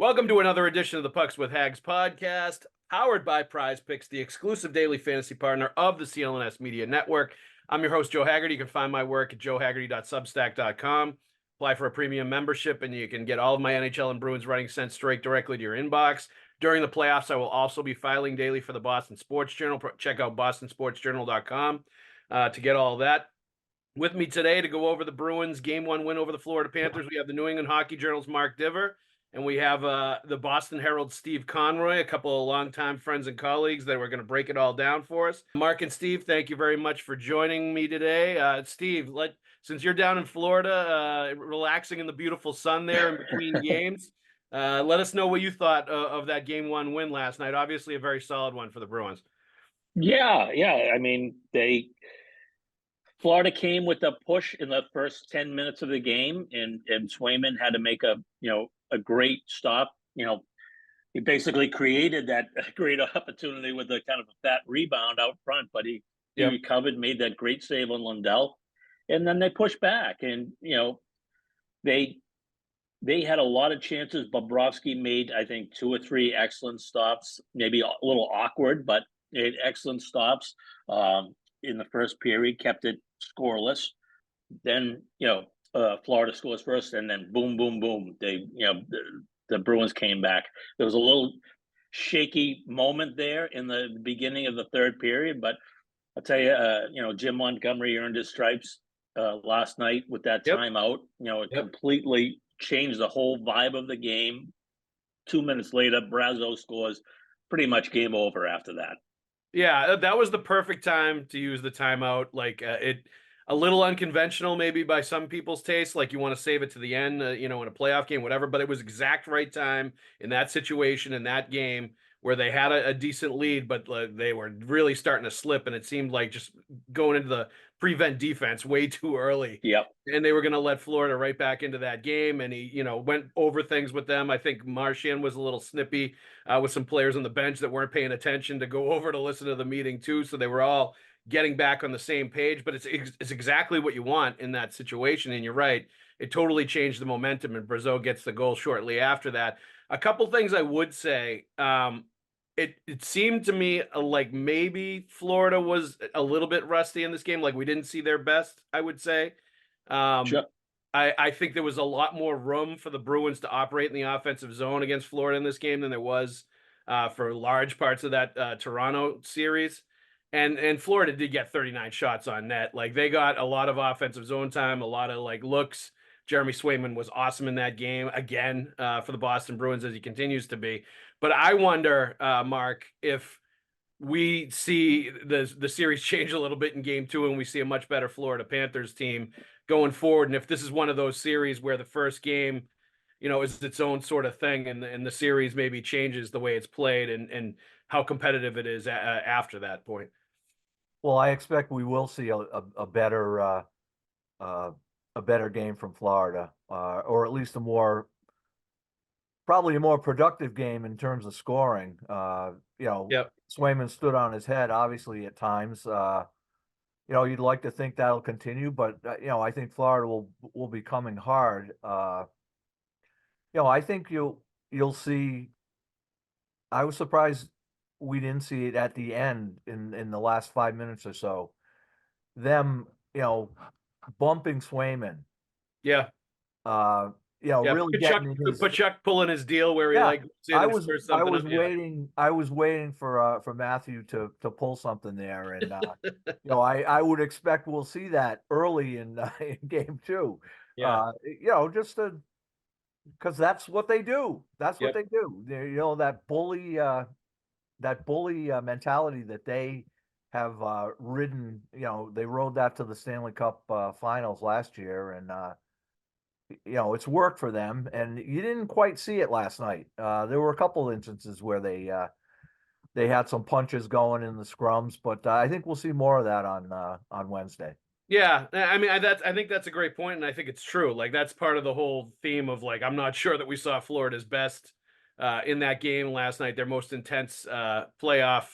Welcome to another edition of the Pucks with Haggs podcast, powered by Prize Picks, the exclusive daily fantasy partner of the CLNS Media Network. I'm your host, Joe Haggerty. You can find my work at joehaggerty.substack.com. Apply for a premium membership, and you can get all of my NHL and Bruins writing sent straight directly to your inbox. During the playoffs, I will also be filing daily for the Boston Sports Journal. Check out bostonsportsjournal.com to get all of that. With me today to go over the Bruins Game 1 win over the Florida Panthers, we have the New England Hockey Journal's Mark Divver. And we have the Boston Herald's Steve Conroy, a couple of longtime friends and colleagues that were going to break it all down for us. Mark and Steve, thank you very much for joining me today. Steve, since you're down in Florida, relaxing in the beautiful sun there in between games, let us know what you thought of that Game 1 win last night. Obviously, a very solid one for the Bruins. Yeah. I mean, Florida came with a push in the first 10 minutes of the game, and Swayman had to make a great stop. He basically created that great opportunity with a kind of a fat rebound out front, but he recovered, made that great save on Lundell, and then they pushed back, and they had a lot of chances. Bobrovsky made, I think, 2 or 3 excellent stops, maybe a little awkward, but he had excellent stops in the first period, kept it scoreless. Then Florida scores first, and then boom, boom, boom. The Bruins came back. There was a little shaky moment there in the beginning of the third period, but I'll tell you, Jim Montgomery earned his stripes last night with that timeout. It completely changed the whole vibe of the game. 2 minutes later, Brazo scores. Pretty much game over after that. Yeah, that was the perfect time to use the timeout. A little unconventional maybe by some people's taste, like you want to save it to the end, in a playoff game, whatever, but it was exact right time in that situation, in that game where they had a decent lead, but they were really starting to slip, and it seemed like just going into the prevent defense way too early. Yep. And they were going to let Florida right back into that game, and he, went over things with them. I think Marchand was a little snippy with some players on the bench that weren't paying attention to go over to listen to the meeting too, so they were all getting back on the same page, but it's exactly what you want in that situation. And you're right, it totally changed the momentum, and Brazo gets the goal shortly after that. A couple things I would say, it seemed to me like maybe Florida was a little bit rusty in this game. Like we didn't see their best, I would say. Sure. I think there was a lot more room for the Bruins to operate in the offensive zone against Florida in this game than there was for large parts of that Toronto series. And Florida did get 39 shots on net. Like they got a lot of offensive zone time, a lot of looks. Jeremy Swayman was awesome in that game again for the Boston Bruins, as he continues to be. But I wonder, Mark, if we see the series change a little bit in game 2 and we see a much better Florida Panthers team going forward. And if this is one of those series where the first game, is its own sort of thing, and the series maybe changes the way it's played and how competitive it is after that point. Well, I expect we will see a better game from Florida, or at least probably a more productive game in terms of scoring. Swayman stood on his head, obviously, at times. You'd like to think that'll continue, but I think Florida will be coming hard. I think you'll see. I was surprised we didn't see it at the end in the last 5 minutes or so. Them, bumping Swayman. Yeah. Really getting Tkachuk pulling his deal where he I was waiting for Matthew to pull something there, and I would expect we'll see that early in game 2. Yeah. Just because that's what they do. That's what they do. That bully mentality that they have ridden. They rode that to the Stanley Cup finals last year, and it's worked for them, and you didn't quite see it last night. There were a couple of instances where they had some punches going in the scrums, but I think we'll see more of that on Wednesday. Yeah, I mean, I think that's a great point, and I think it's true. Like that's part of the whole theme of I'm not sure that we saw Florida's best in that game last night. Their most intense playoff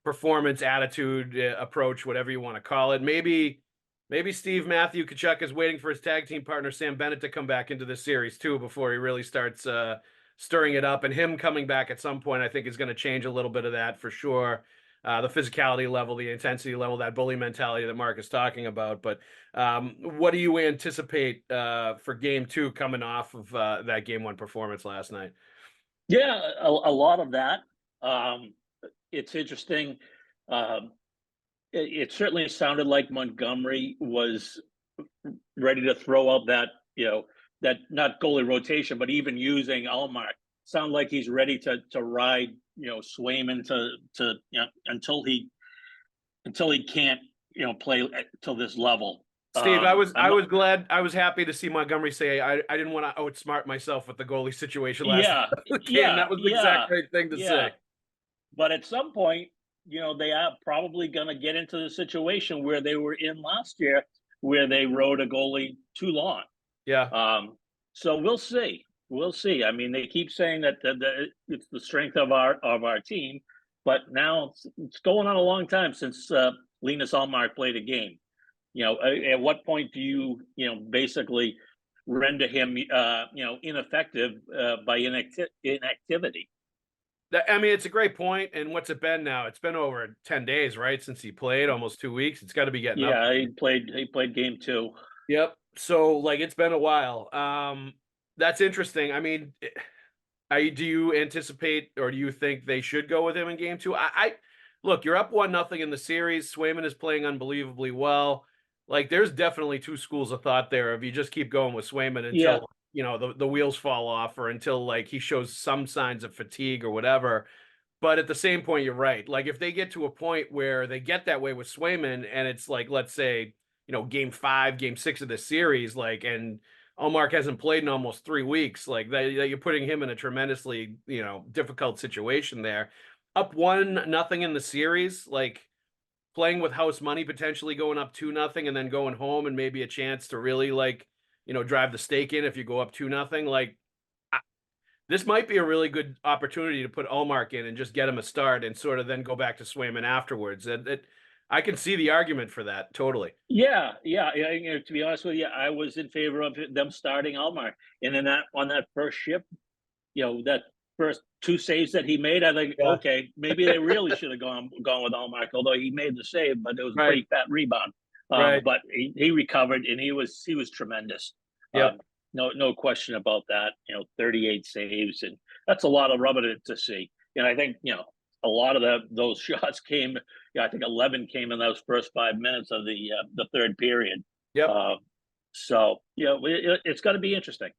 performance, attitude, approach, whatever you want to call it. Maybe Steve Matthew Tkachuk is waiting for his tag team partner Sam Bennett to come back into this series too before he really starts stirring it up, and him coming back at some point, I think is going to change a little bit of that for sure. The physicality level, the intensity level, that bully mentality that Mark is talking about. But what do you anticipate for game 2 coming off of that game 1 performance last night? Yeah, a lot of that. It's interesting. It certainly sounded like Montgomery was ready to throw up that, that not goalie rotation, but even using Allmark. Sound like he's ready to ride, Swayman to until he can't, play to this level. Steve, I was happy to see Montgomery say I didn't want to outsmart myself with the goalie situation last game. That was the exact right thing to say. But at some point, they are probably going to get into the situation where they were in last year, where they rode a goalie too long. Yeah. So we'll see. We'll see. I mean, they keep saying that it's the strength of our team, but now it's going on a long time since Linus Allmark played a game. At what point do you basically render him ineffective by inactivity? I mean, it's a great point. And what's it been now? It's been over 10 days, right? Since he played, almost 2 weeks. It's got to be getting up. Yeah, he played game 2. Yep. So it's been a while. That's interesting. I mean, do you anticipate or do you think they should go with him in game 2? I look, you're up 1-0 in the series. Swayman is playing unbelievably well. There's definitely 2 schools of thought there. If you just keep going with Swayman until the wheels fall off, or until he shows some signs of fatigue or whatever. But at the same point, you're right. If they get to a point where they get that way with Swayman, and it's let's say, game 5, game 6 of this series, and Allmark hasn't played in almost 3 weeks, that you're putting him in a tremendously, difficult situation there. Up 1-0 in the series, playing with house money, potentially going up 2-0 and then going home and maybe a chance to really drive the stake in if you go up 2-0. This might be a really good opportunity to put Allmark in and just get him a start and sort of then go back to Swayman afterwards. I can see the argument for that totally. Yeah. To be honest with you, I was in favor of them starting Allmark, and then on that first shift, that first 2 saves that he made, I think, okay, maybe they really should have gone with Allmark, although he made the save, but it was a pretty fat rebound. But he recovered, and he was tremendous. No question about that. 38 saves, and that's a lot of rubber to see. And I think a lot of those shots came. I think 11 came in those first 5 minutes of the third period. Yep. So it's going to be interesting.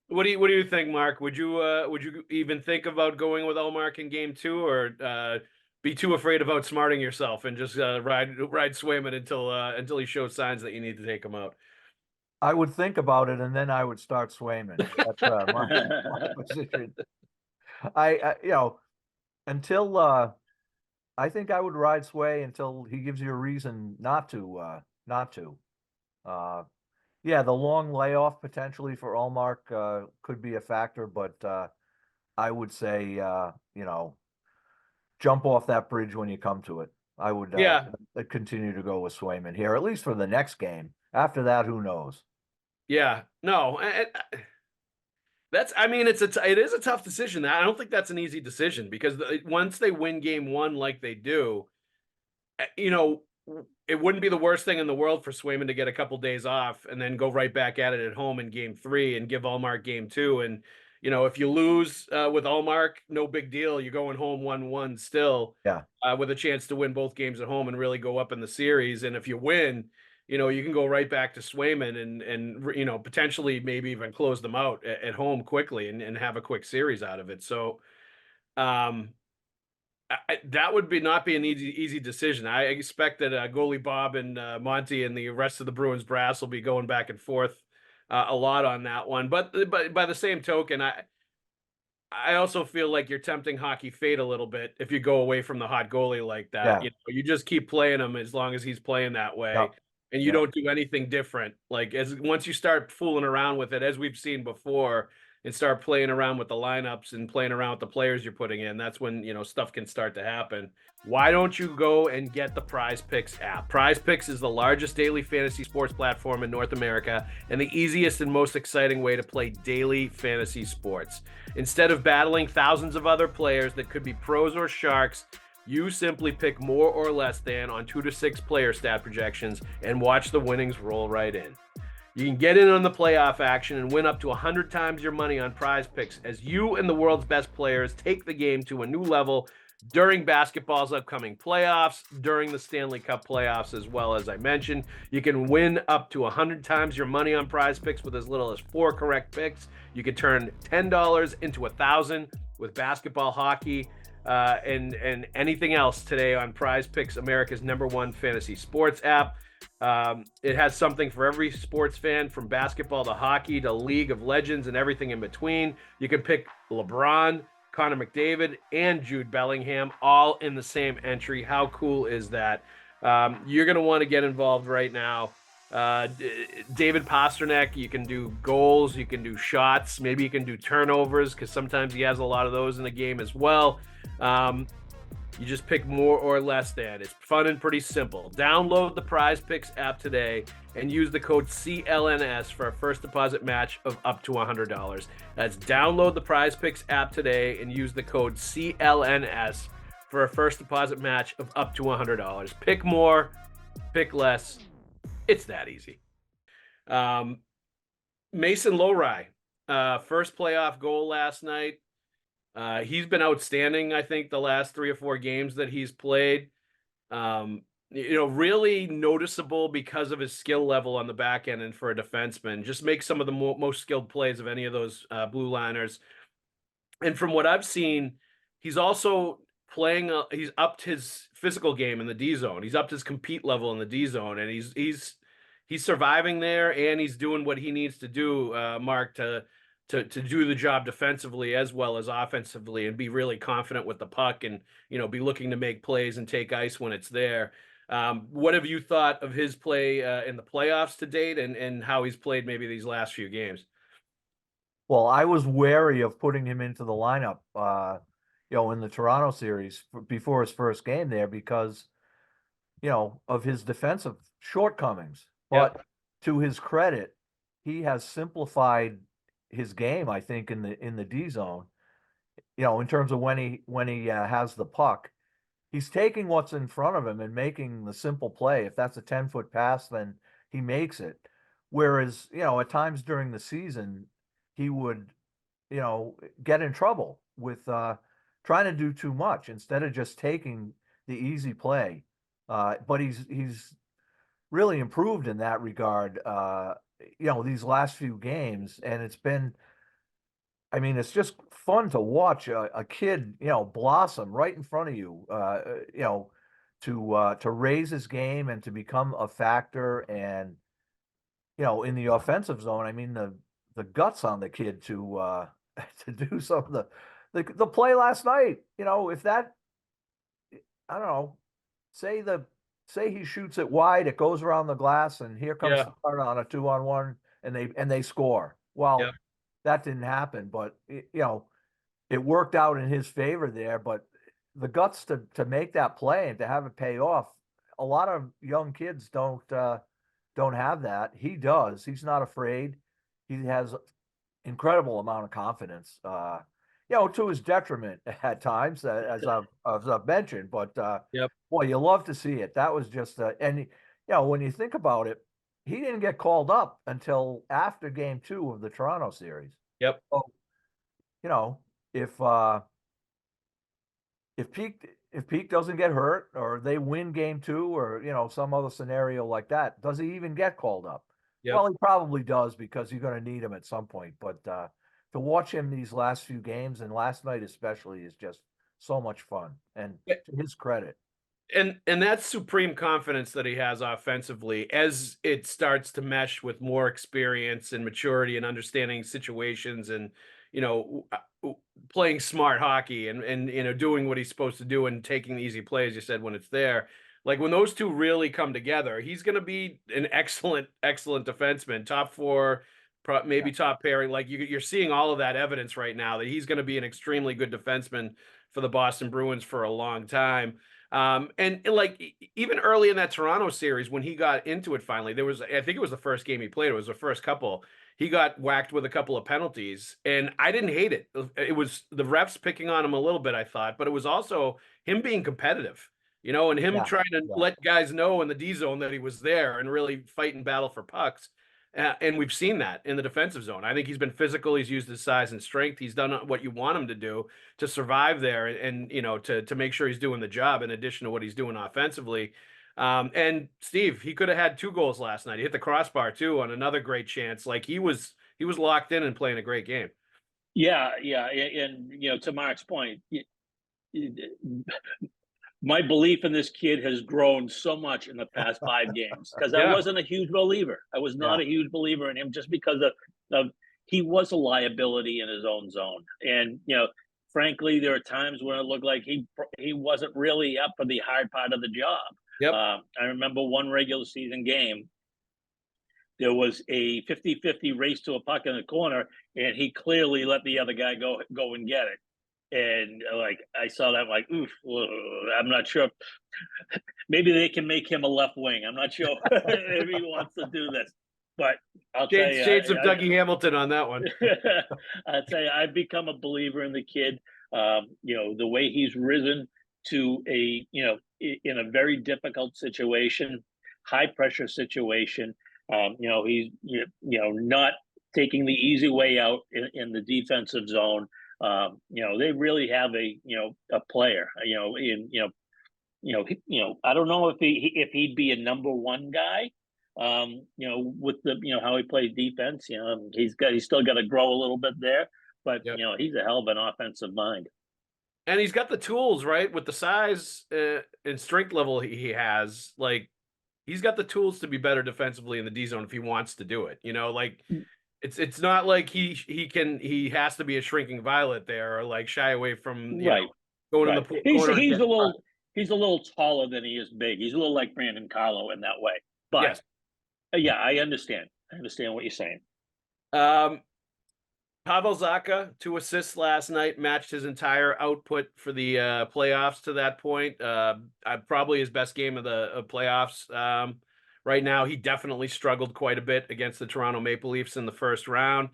What do you think, Mark? Would you even think about going with Allmark in game 2, or be too afraid of outsmarting yourself and just ride Swayman until he shows signs that you need to take him out? I would think about it, and then I would start Swayman. That's my position. Until I think I would ride Sway until he gives you a reason not to. The long layoff potentially for Allmark could be a factor, but I would say jump off that bridge when you come to it. I would continue to go with Swayman here, at least for the next game. After that, who knows? Yeah, no, it is a tough decision. I don't think that's an easy decision, because once they win game 1 like they do, it wouldn't be the worst thing in the world for Swayman to get a couple days off and then go right back at it at home in game 3 and give Allmark game 2. And, if you lose with Allmark, no big deal. You're going home 1-1 still, with a chance to win both games at home and really go up in the series. And if you win, you can go right back to Swayman and potentially maybe even close them out at home quickly and have a quick series out of it. So, that would not be an easy decision. I expect that goalie Bob and Monty and the rest of the Bruins brass will be going back and forth a lot on that one. But by the same token, I also feel like you're tempting hockey fate a little bit if you go away from the hot goalie like that. You just keep playing him as long as he's playing that way, and you don't do anything different. Once you start fooling around with it, as we've seen before, and start playing around with the lineups and playing around with the players you're putting in, that's when, stuff can start to happen. Why don't you go and get the Prize Picks app? Prize Picks is the largest daily fantasy sports platform in North America and the easiest and most exciting way to play daily fantasy sports. Instead of battling thousands of other players that could be pros or sharks, you simply pick more or less than on 2 to 6 player stat projections and watch the winnings roll right in. You can get in on the playoff action and win up to 100 times your money on Prize Picks as you and the world's best players take the game to a new level during basketball's upcoming playoffs, during the Stanley Cup playoffs as well. As I mentioned, you can win up to 100 times your money on Prize Picks with as little as 4 correct picks. You can turn $10 into $1,000 with basketball, hockey, and anything else today on Prize Picks, America's #1 fantasy sports app. It has something for every sports fan, from basketball to hockey to League of Legends and everything in between. You can pick LeBron, Connor McDavid, and Jude Bellingham all in the same entry. How cool is that? You're going to want to get involved right now. David Pastrnak, you can do goals, you can do shots, maybe you can do turnovers because sometimes he has a lot of those in the game as well. You just pick more or less than. It's fun and pretty simple. Download the Prize Picks app today and use the code CLNS for a first deposit match of up to $100. That's download the Prize Picks app today and use the code CLNS for a first deposit match of up to $100. Pick more, pick less. It's that easy. Mason Lowry, first playoff goal last night. He's been outstanding, I think, the last 3 or 4 games that he's played. Really noticeable because of his skill level on the back end and for a defenseman. Just makes some of the most skilled plays of any of those blue liners. And from what I've seen, he's also playing. He's upped his physical game in the D zone. He's upped his compete level in the D zone, and he's surviving there, and he's doing what he needs to do, Mark, to do the job defensively as well as offensively, and be really confident with the puck, and be looking to make plays and take ice when it's there. What have you thought of his play in the playoffs to date, and how he's played maybe these last few games? Well, I was wary of putting him into the lineup, in the Toronto series before his first game there because, of his defensive shortcomings. But to his credit, he has simplified his game, I think, in the D zone, in terms of when he has the puck, he's taking what's in front of him and making the simple play. If that's a 10-foot pass, then he makes it. Whereas, at times during the season, he would, get in trouble with trying to do too much instead of just taking the easy play. But he's really improved in that regard. These last few games, and it's just fun to watch a kid, blossom right in front of you, to raise his game and to become a factor. And, in the offensive zone, the guts on the kid to do some of the play last night, if that, I don't know, say he shoots it wide, it goes around the glass, and here comes Sparta on a 2-on-1, and they score. Well, that didn't happen, but it worked out in his favor there. But the guts to make that play and to have it pay off, a lot of young kids don't have that. He does. He's not afraid. He has incredible amount of confidence. To his detriment at times, as I've mentioned. But boy, you love to see it. That was just and when you think about it, he didn't get called up until after Game 2 of the Toronto series. Yep. So, if Peak doesn't get hurt, or they win Game 2, or some other scenario like that, does he even get called up? Yep. Well, he probably does, because you're going to need him at some point. But to watch him these last few games, and last night especially, is just so much fun. And to his credit. And that's supreme confidence that he has offensively, as it starts to mesh with more experience and maturity and understanding situations, and playing smart hockey, and doing what he's supposed to do and taking the easy plays, you said, when it's there. Like, when those two really come together, he's going to be an excellent defenseman, top 4 maybe top pairing. Like you're seeing all of that evidence right now that he's going to be an extremely good defenseman for the Boston Bruins for a long time. And like even early in that Toronto series, when he got into it finally, I think it was the first game he played. It was the first couple. He got whacked with a couple of penalties, and I didn't hate it. It was the refs picking on him a little bit, I thought, but it was also him being competitive, and him trying to let guys know in the D zone that he was there and really fight and battle for pucks. And we've seen that in the defensive zone. I think he's been physical. He's used his size and strength. He's done what you want him to do to survive there and to make sure he's doing the job in addition to what he's doing offensively. And Steve, he could have had 2 goals last night. He hit the crossbar too on another great chance. Like he was locked in and playing a great game. Yeah. And, to Mark's point, my belief in this kid has grown so much in the past 5 games because I wasn't a huge believer. I was not a huge believer in him just because of he was a liability in his own zone. And, frankly, there are times when it looked like he wasn't really up for the hard part of the job. Yep. I remember one regular season game. There was a 50-50 race to a puck in the corner, and he clearly let the other guy go and get it. And like I saw that, like, oof, I'm not sure. Maybe they can make him a left wing. I'm not sure if he wants to do this, but I'll tell you, shades of Dougie Hamilton on that one. I'll tell you, I've become a believer in the kid. The way he's risen to in a very difficult situation, high pressure situation. He's not taking the easy way out in the defensive zone. They really have a player. I don't know if he'd be a number 1 guy. With the how he plays defense. He's still got to grow a little bit there, but he's a hell of an offensive mind. And he's got the tools, right? With the size and strength level he has, like he's got the tools to be better defensively in the D zone if he wants to do it. It's not like he has to be a shrinking violet there or like shy away from going in the corner. He's a little taller than he is big. He's a little like Brandon Carlo in that way. But I understand. I understand what you're saying. Pavel Zacha, 2 assists last night, matched his entire output for the playoffs to that point. Probably his best game of the playoffs. Right now, he definitely struggled quite a bit against the Toronto Maple Leafs in the first round.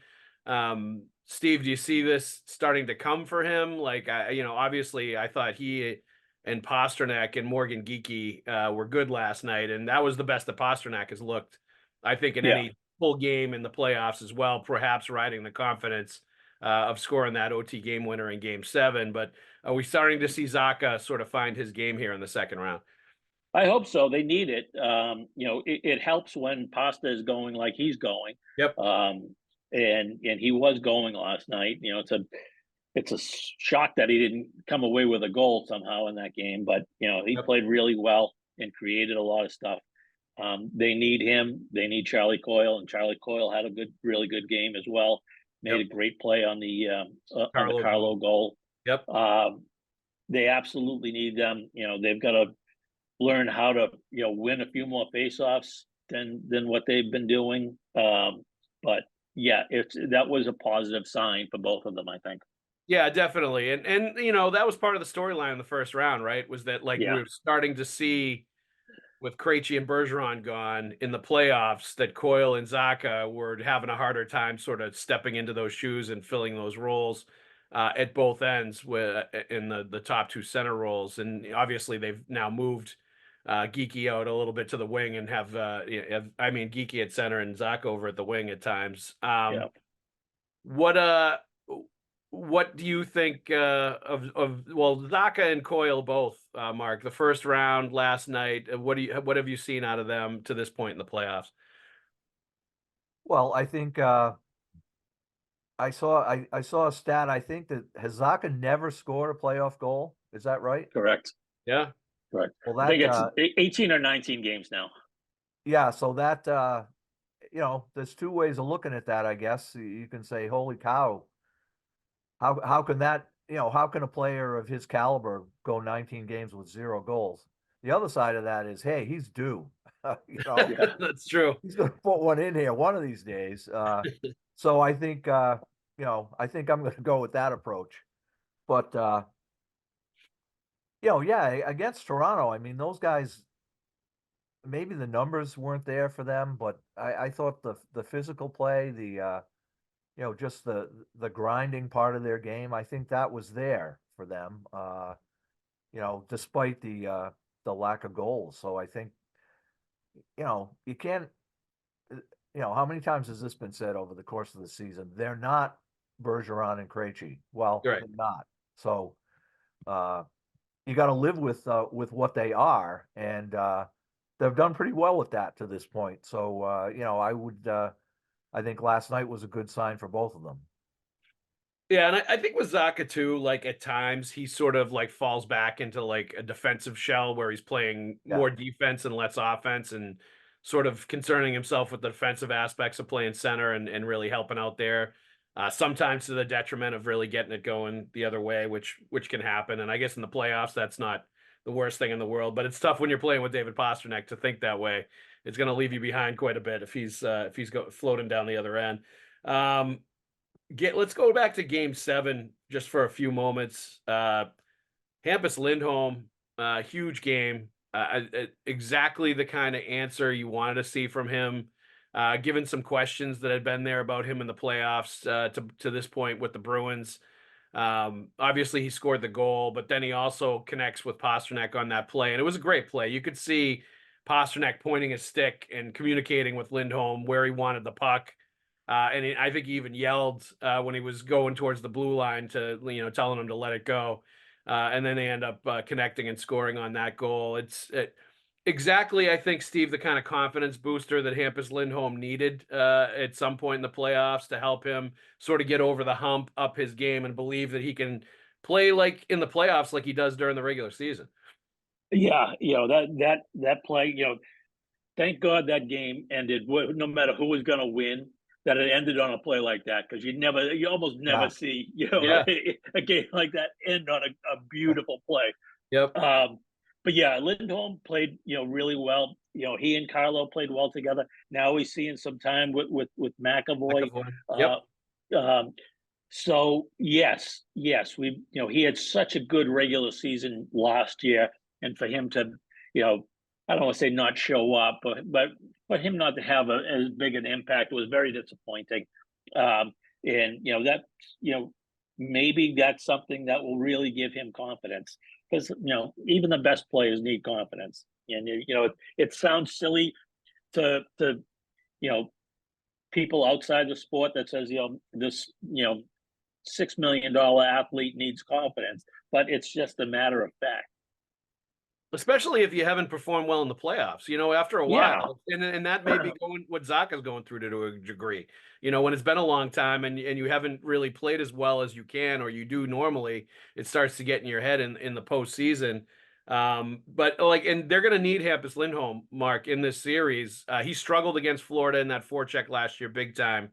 Steve, do you see this starting to come for him? Like, obviously, I thought he and Pastrnak and Morgan Geekie were good last night, and that was the best that Pastrnak has looked, I think, in any full game in the playoffs as well, perhaps riding the confidence of scoring that OT game winner in Game 7. But are we starting to see Zacha sort of find his game here in the second round? I hope so. They need it. It helps when Pasta is going like he's going. Yep. And he was going last night. It's a shock that he didn't come away with a goal somehow in that game. But he played really well and created a lot of stuff. They need him. They need Charlie Coyle, and Charlie Coyle had a really good game as well. Made a great play on the Carlo goal. Yep. They absolutely need them. They've got to learn how to win a few more faceoffs than what they've been doing. But that was a positive sign for both of them, I think. Yeah, definitely. And that was part of the storyline in the first round, right? Was that we were starting to see with Krejci and Bergeron gone in the playoffs that Coyle and Zacha were having a harder time sort of stepping into those shoes and filling those roles at both ends in the top 2 center roles. And obviously they've now moved Geekie out a little bit to the wing and have Geekie at center and Zacha over at the wing at times. What do you think of Zacha and Coyle both, Mark? The first round last night. What have you seen out of them to this point in the playoffs? Well, I think I saw a stat. I think that has Zacha never scored a playoff goal. Is that right? Correct. Yeah. Correct. Well, I think it's 18 or 19 games now. Yeah. So that there's 2 ways of looking at that. I guess you can say, "Holy cow! How can that? How can a player of his caliber go 19 games with 0 goals?" The other side of that is, hey, he's due. You know, That's true. he's going to put one in here one of these days. So I think, I think I'm going to go with that approach. But, yeah, against Toronto, I mean, those guys, maybe the numbers weren't there for them, but I thought the physical play, just the grinding part of their game, I think that was there for them. Despite the lack of goals. So I think, you can't, how many times has this been said over the course of the season? They're not Bergeron and Krejci. Well, Right. they're not. So you got to live with what they are, and they've done pretty well with that to this point. So I think last night was a good sign for both of them. Yeah, and I think with Zacha too, like at times he sort of like falls back into like a defensive shell where he's playing more defense and less offense, and sort of concerning himself with the defensive aspects of playing center and really helping out there. Sometimes to the detriment of really getting it going the other way, which can happen. And I guess in the playoffs, that's not the worst thing in the world, but it's tough when you're playing with David Pastrnak to think that way. It's going to leave you behind quite a bit if he's floating down the other end. Let's go back to Game 7 just for a few moments. Hampus Lindholm, huge game. Exactly the kind of answer you wanted to see from him. Given some questions that had been there about him in the playoffs to this point with the Bruins. Obviously, he scored the goal, but then he also connects with Pastrnak on that play, and it was a great play. You could see Pastrnak pointing his stick and communicating with Lindholm where he wanted the puck. I think he even yelled when he was going towards the blue line to, telling him to let it go. And then they end up connecting and scoring on that goal. Exactly, I think, Steve, the kind of confidence booster that Hampus Lindholm needed at some point in the playoffs to help him sort of get over the hump, up his game, and believe that he can play like in the playoffs like he does during the regular season. Yeah, that play, thank God that game ended. No matter who was going to win, that it ended on a play like that, because you almost never see a game like that end on a beautiful play. Yep. But yeah, Lindholm played really well. He and Carlo played well together. Now he's seeing some time with McAvoy. Yep. So yes, he had such a good regular season last year, and for him to I don't want to say not show up, but for him not to have as big an impact was very disappointing. And that maybe that's something that will really give him confidence, because even the best players need confidence. And it sounds silly to people outside the sport that says this $6 million athlete needs confidence, but it's just a matter of fact. Especially if you haven't performed well in the playoffs, after a while, and that may be what Zacha's going through to a degree, when it's been a long time and you haven't really played as well as you can, or you do normally, it starts to get in your head in the postseason. But and they're going to need Hampus Lindholm, Mark, in this series. He struggled against Florida in that forecheck last year, big time.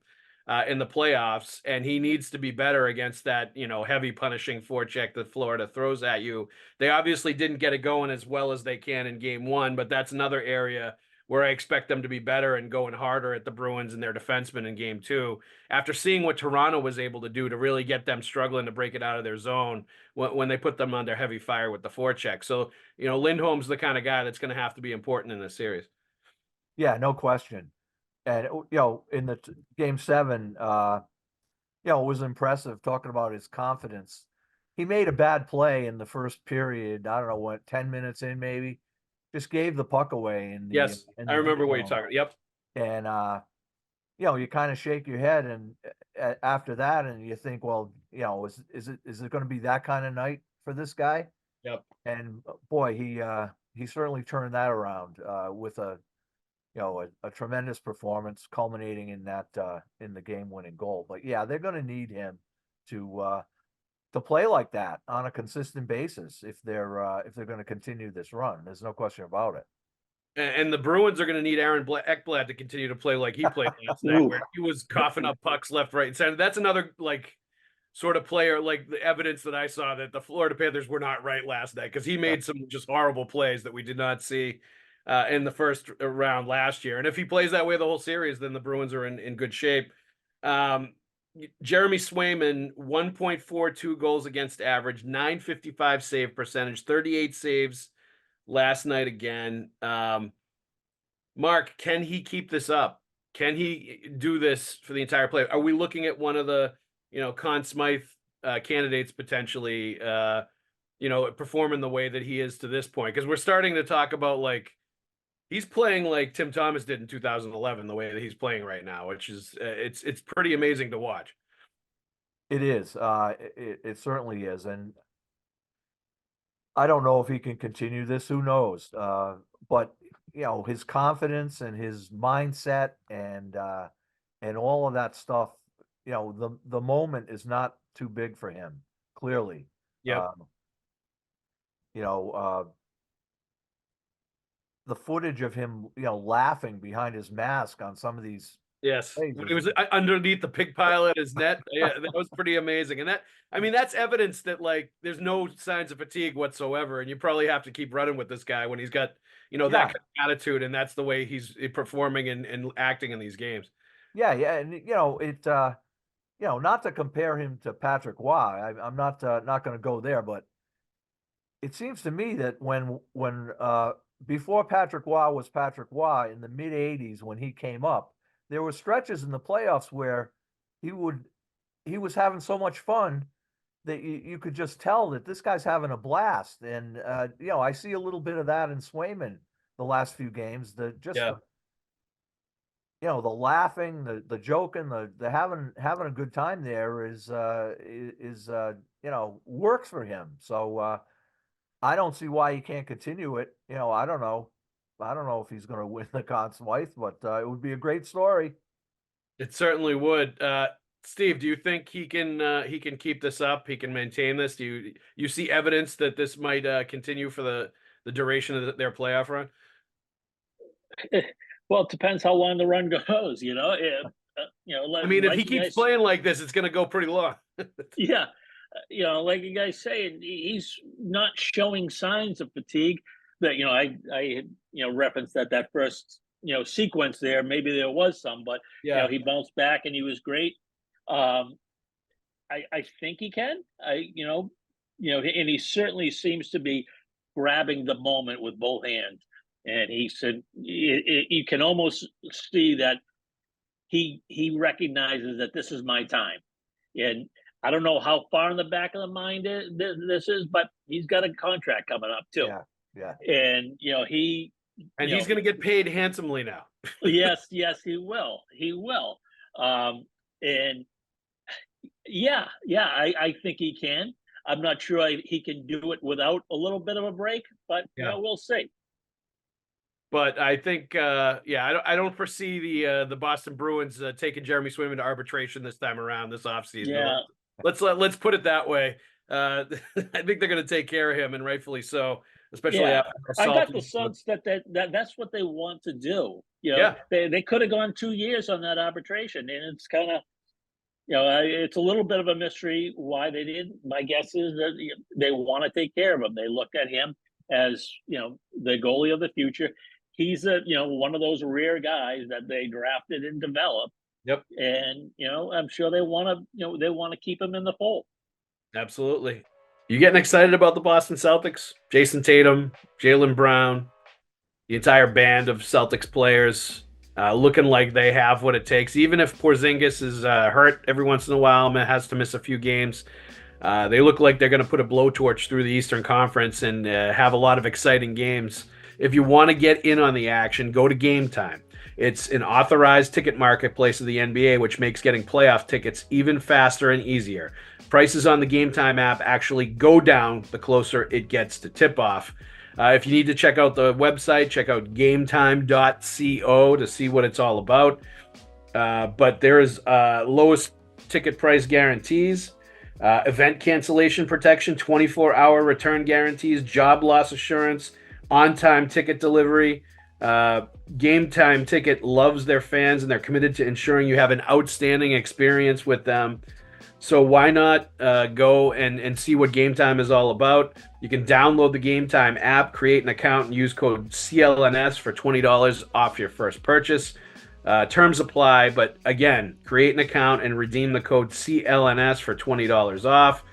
In the playoffs, and he needs to be better against that, heavy punishing forecheck that Florida throws at you. They obviously didn't get it going as well as they can in Game 1, but that's another area where I expect them to be better and going harder at the Bruins and their defensemen in Game 2. After seeing what Toronto was able to do to really get them struggling to break it out of their zone when they put them under heavy fire with the forecheck. So, Lindholm's the kind of guy that's going to have to be important in this series. Yeah, no question. And, in the Game 7, it was impressive talking about his confidence. He made a bad play in the first period. I don't know what, 10 minutes in, maybe. Just gave the puck away. Yes, I remember what you're talking. Yep. And, you kind of shake your head and after that, and you think, well, is it going to be that kind of night for this guy? Yep. And boy, he certainly turned that around with a tremendous performance culminating in that in the game-winning goal. But yeah, they're going to need him to play like that on a consistent basis if they're going to continue this run. There's no question about it. And the Bruins are going to need Aaron Ekblad to continue to play like he played last night, where he was coughing up pucks left, right, and center. That's another sort of player, the evidence that I saw that the Florida Panthers were not right last night, because he made some just horrible plays that we did not see in the first round last year. And if he plays that way the whole series, then the Bruins are in good shape. Jeremy Swayman, 1.42 goals against average, 955 save percentage, 38 saves last night again. Mark, can he keep this up? Can he do this for the entire play? Are we looking at one of the, Conn Smythe candidates potentially, performing the way that he is to this point? Because we're starting to talk about like he's playing like Tim Thomas did in 2011, the way that he's playing right now, which is it's pretty amazing to watch. It is. It certainly is, and I don't know if he can continue this. Who knows? But his confidence and his mindset and all of that stuff. The moment is not too big for him. Clearly. Yeah. The footage of him, laughing behind his mask on some of these. Yes, when he was underneath the pig pile at his net. Yeah, that was pretty amazing. And that's evidence that like there's no signs of fatigue whatsoever. And you probably have to keep running with this guy when he's got, that kind of attitude, and that's the way he's performing and acting in these games. Yeah, and not to compare him to Petraglia. I'm not going to go there, but it seems to me that when before Petraglia was Petraglia in the mid '80s, when he came up, there were stretches in the playoffs where he was having so much fun that you could just tell that this guy's having a blast. And I see a little bit of that in Swayman the last few games. The laughing, the joking, the having a good time there is works for him. So I don't see why he can't continue it. I don't know if he's going to win the Conn Smythe, but it would be a great story. It certainly would. Steve, do you think he can keep this up? He can maintain this? Do you see evidence that this might continue for the duration of their playoff run? Well, it depends how long the run goes. If he keeps playing like this, it's going to go pretty long. Yeah. Like you guys say, he's not showing signs of fatigue. That I referenced that first sequence there. Maybe there was some, but he bounced back and he was great. I think he can. And he certainly seems to be grabbing the moment with both hands. And he said you can almost see that he recognizes that this is my time. And I don't know how far in the back of the mind this is, but he's got a contract coming up too. Yeah. And he's going to get paid handsomely now. yes, he will. He will. And I think he can. I'm not sure he can do it without a little bit of a break, but we'll see. But I think, I don't foresee the Boston Bruins taking Jeremy Swayman to arbitration this time around this offseason. Yeah. Let's put it that way. I think they're going to take care of him, and rightfully so. Especially after I got the sense that's what they want to do. They could have gone 2 years on that arbitration, and it's kind of, it's a little bit of a mystery why they didn't. My guess is that they want to take care of him. They look at him as the goalie of the future. He's one of those rare guys that they drafted and developed. Yep. And I'm sure they want to keep him in the fold. Absolutely. You getting excited about the Boston Celtics? Jason Tatum, Jaylen Brown, the entire band of Celtics players looking like they have what it takes. Even if Porzingis is hurt every once in a while and has to miss a few games, they look like they're going to put a blowtorch through the Eastern Conference and have a lot of exciting games. If you want to get in on the action, go to Game Time. It's an authorized ticket marketplace of the NBA, which makes getting playoff tickets even faster and easier. Prices on the Game Time app actually go down the closer it gets to tip-off. If you need to check out the website, check out gametime.co to see what it's all about. But there is lowest ticket price guarantees, event cancellation protection, 24-hour return guarantees, job loss assurance, on-time ticket delivery. Game Time Ticket loves their fans, and they're committed to ensuring you have an outstanding experience with them. So why not go and see what Game Time is all about? You can download the Game Time app, create an account, and use code CLNS for $20 off your first purchase. Terms apply, but again, create an account and redeem the code CLNS for $20 off.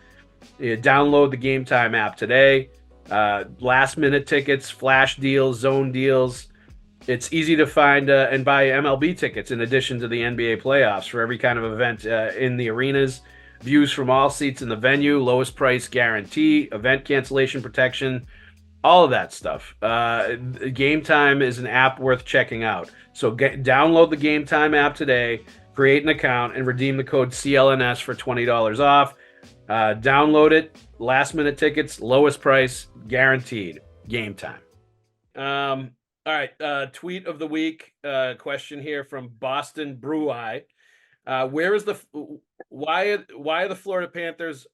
Download the Game Time app today. Last minute tickets, flash deals, zone deals. It's easy to find and buy MLB tickets in addition to the NBA playoffs for every kind of event in the arenas. Views from all seats in the venue, lowest price guarantee, event cancellation protection, all of that stuff. Game Time is an app worth checking out. So download the Game Time app today, create an account, and redeem the code CLNS for $20 off. Download it. Last minute tickets, lowest price, guaranteed. Game Time. All right. Tweet of the week question here from Boston Brew Eye. Where is the why are the Florida Panthers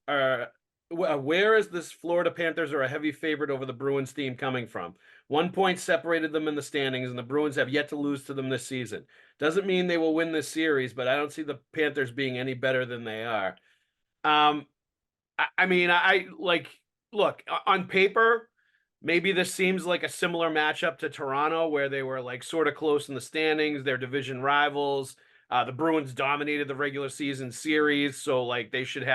where is this Florida Panthers are a heavy favorite over the Bruins team coming from? 1 point separated them in the standings, and the Bruins have yet to lose to them this season. Doesn't mean they will win this series, but I don't see the Panthers being any better than they are. I mean, I like look on paper. Maybe this seems like a similar matchup to Toronto, where they were like sort of close in the standings. They're division rivals. The Bruins dominated the regular season series, so like they should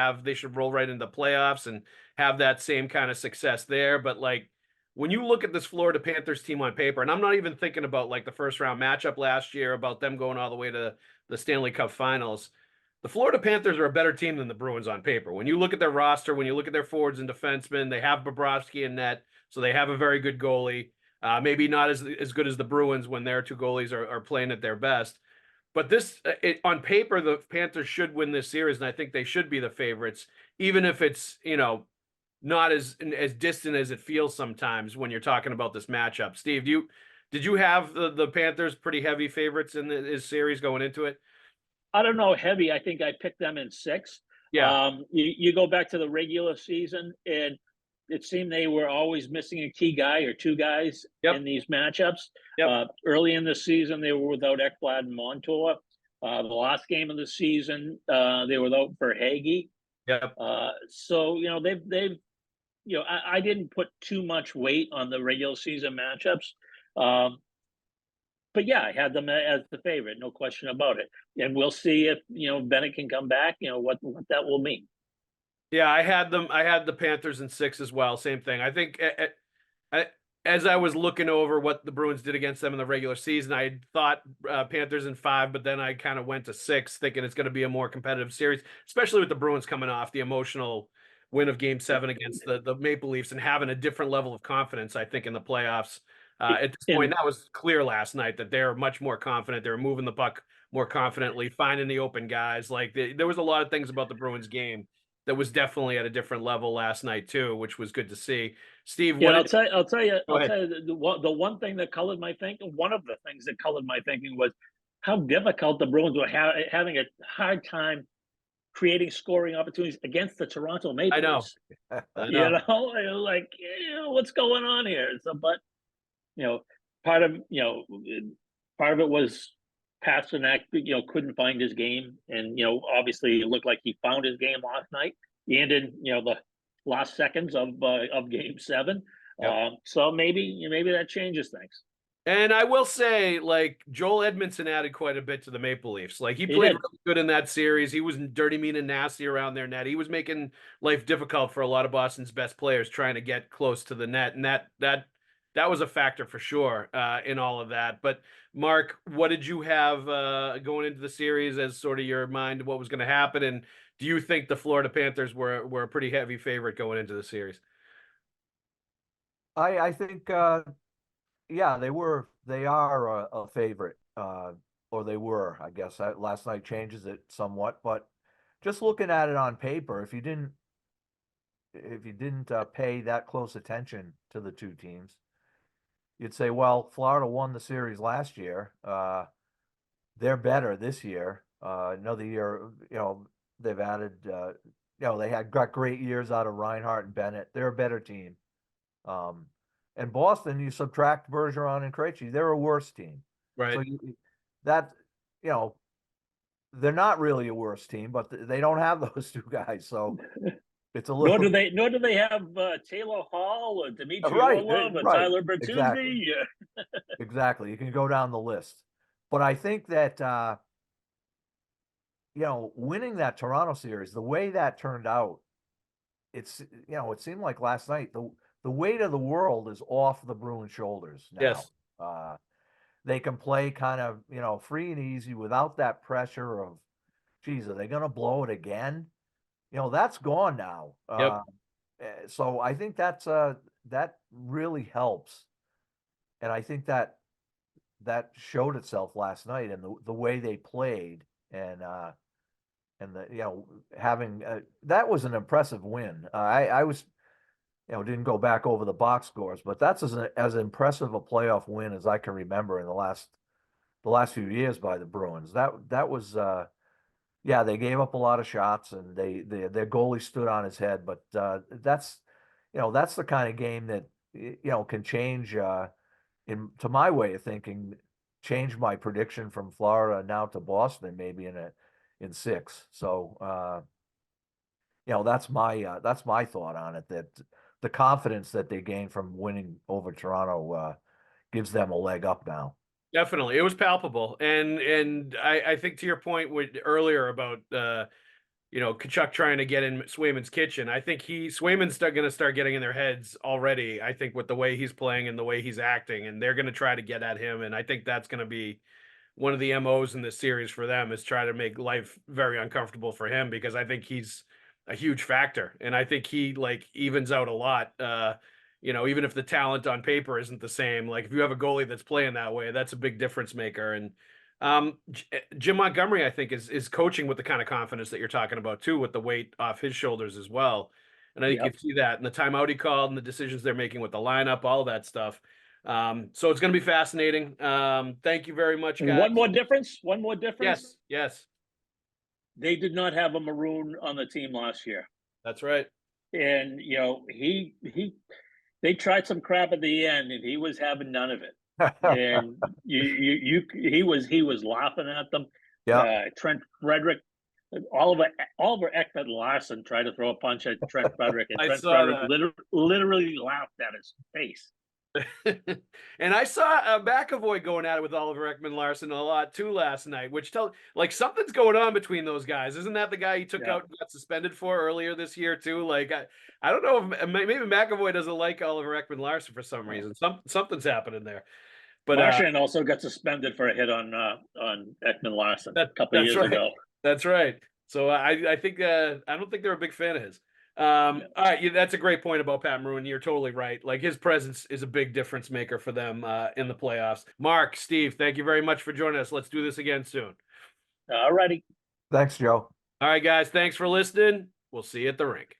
roll right into playoffs and have that same kind of success there. But like when you look at this Florida Panthers team on paper, and I'm not even thinking about like the first round matchup last year, about them going all the way to the Stanley Cup Finals. The Florida Panthers are a better team than the Bruins on paper. When you look at their roster, when you look at their forwards and defensemen, they have Bobrovsky in net, so they have a very good goalie. Maybe not as good as the Bruins when their two goalies are playing at their best. But on paper, the Panthers should win this series, and I think they should be the favorites, even if it's not as distant as it feels sometimes when you're talking about this matchup. Steve, did you have the Panthers pretty heavy favorites in this series going into it? I don't know, heavy. I think I picked them in 6. Yeah. You go back to the regular season, and it seemed they were always missing a key guy or two guys in these matchups. Yep. Early in the season, they were without Ekblad and Montour. The last game of the season, they were without for Haggerty. Yep. So they've I didn't put too much weight on the regular season matchups. But yeah, I had them as the favorite, no question about it. And we'll see if Bennett can come back. What that will mean. Yeah, I had the Panthers in 6 as well. Same thing. I think as I was looking over what the Bruins did against them in the regular season, I thought Panthers in 5, but then I kind of went to 6, thinking it's going to be a more competitive series, especially with the Bruins coming off the emotional win of Game 7 against the Maple Leafs and having a different level of confidence, I think, in the playoffs. At this point, that was clear last night that they're much more confident. They were moving the puck more confidently, finding the open guys. Like there was a lot of things about the Bruins game that was definitely at a different level last night too, which was good to see. Steve, I'll tell you the one thing that colored my thinking. One of the things that colored my thinking was how difficult the Bruins were having a hard time creating scoring opportunities against the Toronto Maple Leafs. I know. Like what's going on here? So, but part of it was Pasternak, couldn't find his game, and obviously it looked like he found his game last night, and in the last seconds of Game 7. Yep. So maybe that changes things. And I will say, like, Joel Edmondson added quite a bit to the Maple Leafs. Like, he played really good in that series. He was dirty, mean, and nasty around their net. He was making life difficult for a lot of Boston's best players trying to get close to the net, and that was a factor for sure in all of that. But Mark, what did you have going into the series as sort of your mind what was going to happen? And do you think the Florida Panthers were a pretty heavy favorite going into the series? I think, yeah, they are a favorite, or they were, I guess. Last night changes it somewhat, but just looking at it on paper, if you didn't pay that close attention to the two teams, you'd say, well, Florida won the series last year. They're better this year. Another year, they've added, they got great years out of Reinhart and Bennett. They're a better team. And Boston, you subtract Bergeron and Krejci, they're a worse team. Right. So they're not really a worse team, but they don't have those two guys, so it's a Nor little. do they have Taylor Hall or Dmitry Right, Orlov or right, Tyler Bertuzzi. exactly. Exactly. You can go down the list. But I think that winning that Toronto series, the way that turned out, it's it seemed like last night the weight of the world is off the Bruins shoulders now. Yes. They can play kind of, free and easy without that pressure of, geez, are they going to blow it again? That's gone now. Yep. So I think that really helps. And I think that showed itself last night and the way they played and having that was an impressive win. I was didn't go back over the box scores, but that's as impressive a playoff win as I can remember in the last few years by the Bruins. That was they gave up a lot of shots and their goalie stood on his head, but that's the kind of game that can change to my way of thinking, change my prediction from Florida now to Boston maybe in 6. So that's my thought on it, that the confidence that they gained from winning over Toronto gives them a leg up now. Definitely. It was palpable. And I think to your point earlier about Tkachuk trying to get in Swayman's kitchen, I think Swayman's going to start getting in their heads already, I think, with the way he's playing and the way he's acting, and they're going to try to get at him. And I think that's going to be one of the MOs in this series for them, is try to make life very uncomfortable for him, because I think he's a huge factor. And I think he evens out a lot. Even if the talent on paper isn't the same, if you have a goalie that's playing that way, that's a big difference maker. And Jim Montgomery, I think, is coaching with the kind of confidence that you're talking about too, with the weight off his shoulders as well. And I think you see that in the timeout he called and the decisions they're making with the lineup, all of that stuff. So it's going to be fascinating. Thank you very much, guys. One more difference. Yes. They did not have a Maroon on the team last year. That's right. And they tried some crap at the end, and he was having none of it. And he was laughing at them. Yeah. Trent Frederick, Oliver Ekman Larson tried to throw a punch at Trent Frederick, and Trent Frederick literally laughed at his face. And I saw McAvoy going at it with Oliver Ekman Larson a lot too last night, which something's going on between those guys. Isn't that the guy he took out and got suspended for earlier this year too? I don't know if maybe McAvoy doesn't like Oliver Ekman Larson for some reason. Something's happening there. But Marchand also got suspended for a hit on Ekman Larson a couple of years ago. That's right. So I think I don't think they're a big fan of his. All right, that's a great point about Pat Maroon. You're totally right. His presence is a big difference maker for them in the playoffs. Mark, Steve, thank you very much for joining us. Let's do this again soon. All righty. Thanks, Joe. All right, guys. Thanks for listening. We'll see you at the rink.